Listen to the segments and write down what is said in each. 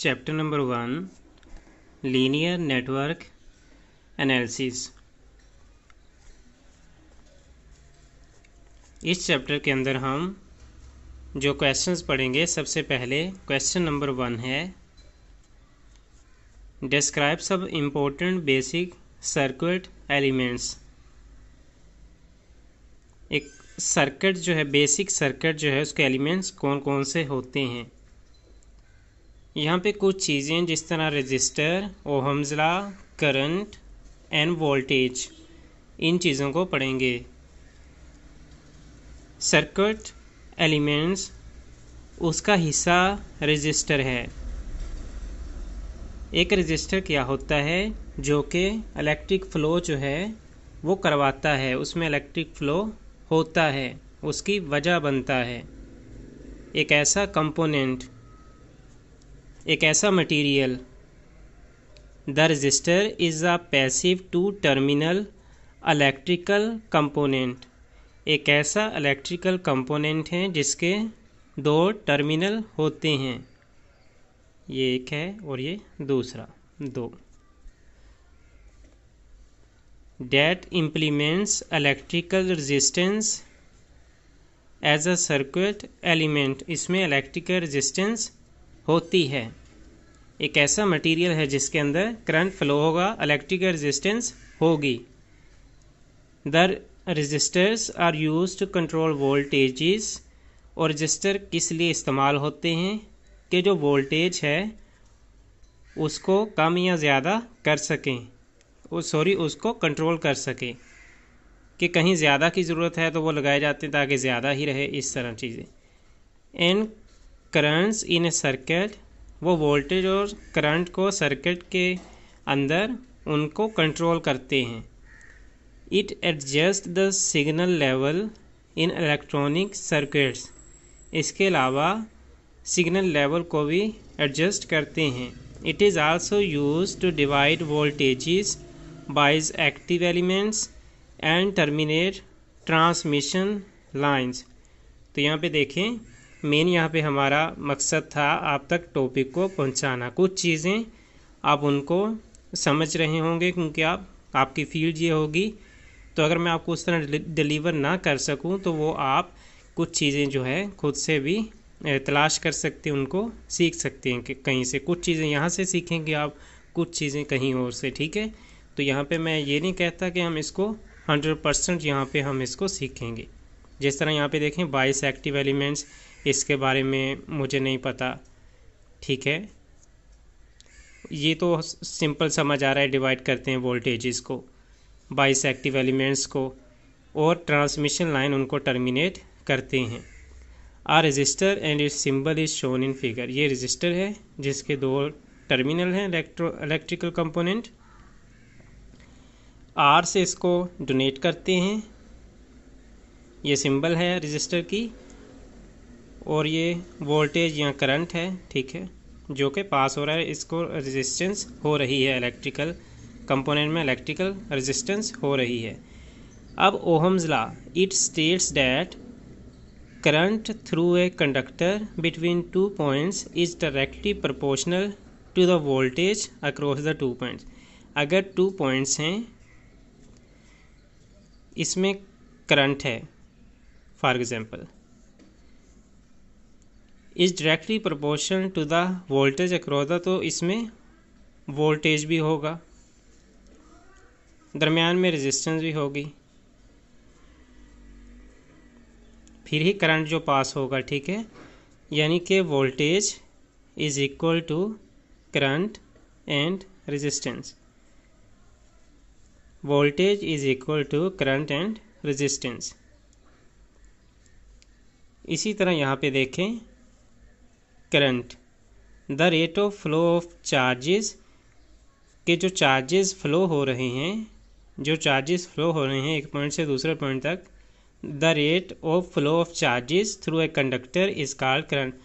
Chapter number 1 linear network analysis. इस chapter के अंदर हम जो क्वेश्चंस पढ़ेंगे, सबसे पहले क्वेश्चन नंबर 1 है डिस्क्राइब सब इम्पोर्टेंट बेसिक सर्किट एलिमेंट्स। एक सर्किट जो है, बेसिक सर्किट जो है, उसके एलिमेंट्स कौन कौन से होते हैं। यहाँ पे कुछ चीज़ें जिस तरह resistor, Ohm's law, current and voltage, इन चीज़ों को पढ़ेंगे। सर्किट एलिमेंट्स, उसका हिस्सा रजिस्टर है। एक रजिस्टर क्या होता है, जो कि इलेक्ट्रिक फ़्लो जो है वो करवाता है, उसमें इलेक्ट्रिक फ़्लो होता है, उसकी वजह बनता है। एक ऐसा कंपोनेंट, एक ऐसा material, the resistor is a passive two terminal electrical component. एक ऐसा इलेक्ट्रिकल कंपोनेंट है जिसके दो टर्मिनल होते हैं। ये एक है और ये दूसरा, दो। That implements electrical resistance as a circuit element. इसमें इलेक्ट्रिकल रेजिस्टेंस होती है। एक ऐसा मटेरियल है जिसके अंदर करंट फ्लो होगा, इलेक्ट्रिकल रेजिस्टेंस होगी। The resistors are used to control voltages. और रजिस्टर किस लिए इस्तेमाल होते हैं कि जो वोल्टेज है उसको कम या ज़्यादा कर सकें, उसको कंट्रोल कर सकें। कि कहीं ज़्यादा की ज़रूरत है तो वो लगाए जाते हैं ताकि ज़्यादा ही रहे, इस तरह चीज़ें। And currents in a circuit, वो वोल्टेज और करंट को सर्किट के अंदर उनको कंट्रोल करते हैं। It adjust the signal level in electronic circuits. इसके अलावा सिग्नल लेवल को भी एडजस्ट करते हैं। It is also use to divide voltages by active elements and terminate transmission lines. तो यहाँ पे देखें, मेन यहाँ पे हमारा मकसद था आप तक टॉपिक को पहुँचाना। कुछ चीज़ें आप उनको समझ रहे होंगे क्योंकि आपकी फील्ड ये होगी। तो अगर मैं आपको उस तरह डिलीवर ना कर सकूं तो वो आप कुछ चीज़ें जो है खुद से भी तलाश कर सकते हैं, उनको सीख सकते हैं कि कहीं से। कुछ चीज़ें यहाँ से सीखेंगे आप, कुछ चीज़ें कहीं और से, ठीक है। तो यहाँ पे मैं ये नहीं कहता कि हम इसको 100% यहाँ पे हम इसको सीखेंगे। जिस तरह यहाँ पे देखें बाइस एक्टिव एलिमेंट्स, इसके बारे में मुझे नहीं पता, ठीक है। ये तो सिंपल समझ आ रहा है, डिवाइड करते हैं वोल्टेजेस को, बाइस एक्टिव एलिमेंट्स को, और ट्रांसमिशन लाइन उनको टर्मिनेट करते हैं। A resistor and its symbol is shown in figure. ये रजिस्टर है जिसके दो टर्मिनल हैं, इलेक्ट्रिकल कंपोनेंट। आर से इसको डोनेट करते हैं, ये सिंबल है रजिस्टर की। और ये वोल्टेज या करंट है, ठीक है, जो कि पास हो रहा है, इसको रेजिस्टेंस हो रही है, इलेक्ट्रिकल कंपोनेंट में इलेक्ट्रिकल रेजिस्टेंस हो रही है। अब Ohm's law, it states that current through a conductor between two points is directly proportional to the voltage across the two points. अगर टू पॉइंट्स हैं, इसमें करंट है, for example, is directly proportional to the voltage across the, तो इसमें voltage भी होगा, दरमियान में रेजिस्टेंस भी होगी, फिर ही करंट जो पास होगा, ठीक है। यानी कि voltage is equal to current and resistance. Voltage is equal to current and resistance. इसी तरह यहाँ पे देखें current, the rate of flow of charges, के जो चार्जेस फ्लो हो रहे हैं, जो चार्जेस फ्लो हो रहे हैं एक पॉइंट से दूसरे पॉइंट तक, the rate of flow of charges through a conductor is called current.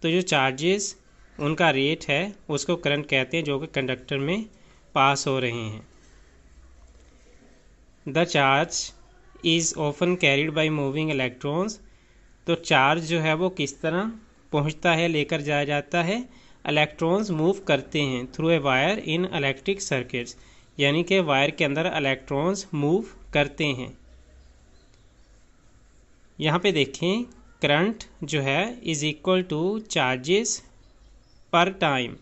तो जो चार्जेस उनका रेट है उसको करंट कहते हैं, जो कि कंडक्टर में पास हो रहे हैं। The charge is often carried by moving electrons. तो चार्ज जो है वो किस तरह पहुंचता है, लेकर जाया जाता है इलेक्ट्रॉन्स मूव करते हैं through a wire in electric circuits, यानी कि वायर के अंदर इलेक्ट्रॉन्स मूव करते हैं। यहाँ पे देखें करंट जो है is equal to charges per time,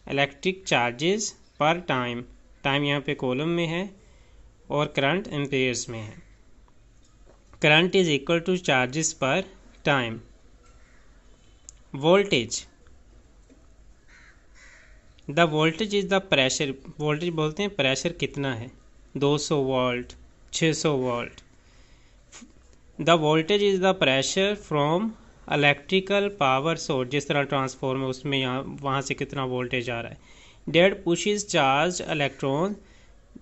electric charges per time, time यहाँ पे कॉलम में है और करंट एम्पेयर्स में है। Current is equal to charges per time. Voltage, the voltage is the pressure, voltage बोलते हैं प्रेशर कितना है, 200 volt, 600 volt. The voltage is the pressure from electrical power source, जिस तरह ट्रांसफॉर्मर उसमें यहाँ वहाँ से कितना वोल्टेज आ रहा है। डेट पुशेस चार्ज इलेक्ट्रॉन,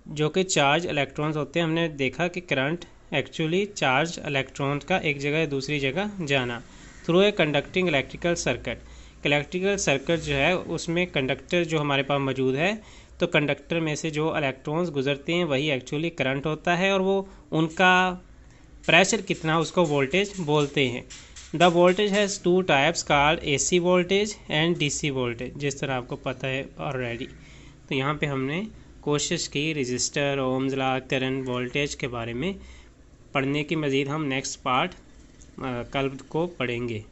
जो कि चार्ज इलेक्ट्रॉन्स होते हैं। हमने देखा कि करंट एक्चुअली चार्ज इलेक्ट्रॉन का एक जगह दूसरी जगह जाना through a conducting electrical circuit. Electrical circuit जो है उसमें कंडक्टर जो हमारे पास मौजूद है, तो कंडक्टर में से जो इलेक्ट्रॉन्स गुजरते हैं वही एक्चुअली करंट होता है, और वो उनका प्रेशर कितना उसको वोल्टेज बोलते हैं। The voltage has two types called AC voltage and DC voltage, जिस तरह आपको पता है ऑलरेडी। तो यहाँ पे हमने कोशिश की register, Ohm's law, current, voltage के बारे में पढ़ने की। मज़ीद हम नेक्स्ट पार्ट कल को पढ़ेंगे।